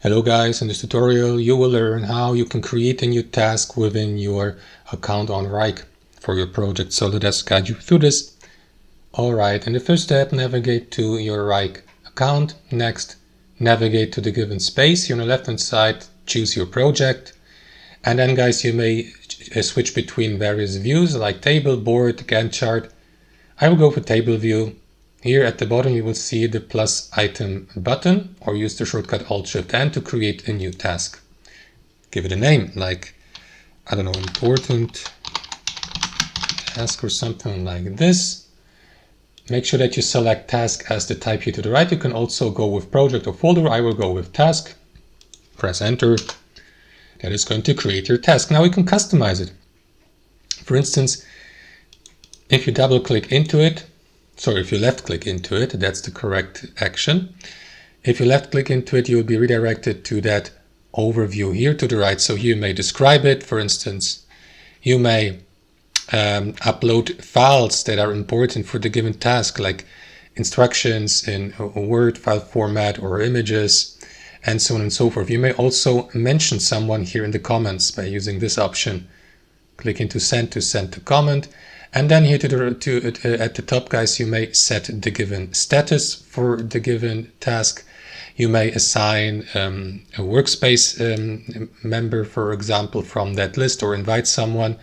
Hello guys, in this tutorial you will learn how you can create a new task within your account on Wrike for your project. So let us guide you through this. Alright, in the first step, navigate to your Wrike account. Next, navigate to the given space. Here on the left hand side, choose your project. And then guys, you may switch between various views like table, board, Gantt chart. I will go for table view. Here at the bottom you will see the plus item button, or use the shortcut Alt-Shift-N to create a new task. Give it a name like, I don't know, important task or something like this. Make sure that you select task as the type here to the right. You can also go with project or folder. I will go with task. Press enter. That is going to create your task. Now we can customize it. For instance, if you double click into it, if you left click into it, that's the correct action. If you left click into it, you will be redirected to that overview here to the right. So here you may describe it. For instance, you may upload files that are important for the given task, like instructions in a Word file format or images, and so on and so forth. You may also mention someone here in the comments by using this option. Click into send to send the comment. And then here at the top, guys, you may set the given status for the given task. You may assign a workspace member, for example, from that list, or invite someone.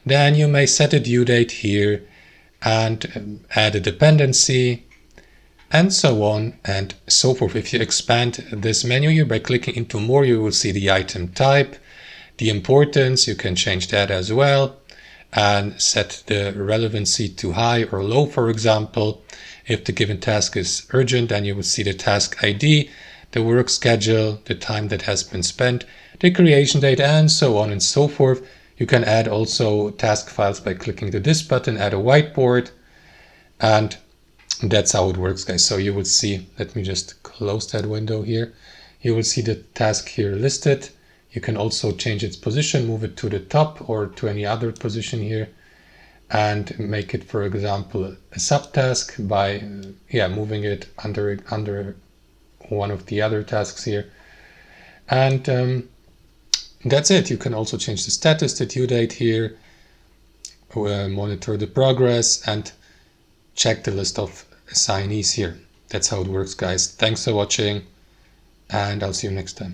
Then you may set a due date here and add a dependency, and so on and so forth. If you expand this menu here by clicking into more, you will see the item type, the importance. You can change that as well, and set the relevancy to high or low, for example. If the given task is urgent, then you will see the task ID, the work schedule, the time that has been spent, the creation date, and so on and so forth. You can add also task files by clicking to this button, add a whiteboard, and that's how it works, guys. So you will see, let me just close that window here. You will see the task here listed. You can also change its position, move it to the top or to any other position here, and make it, for example, a subtask by moving it under one of the other tasks here. And that's it. You can also change the status, the due date here, monitor the progress, and check the list of assignees here. That's how it works, guys. Thanks for watching, and I'll see you next time.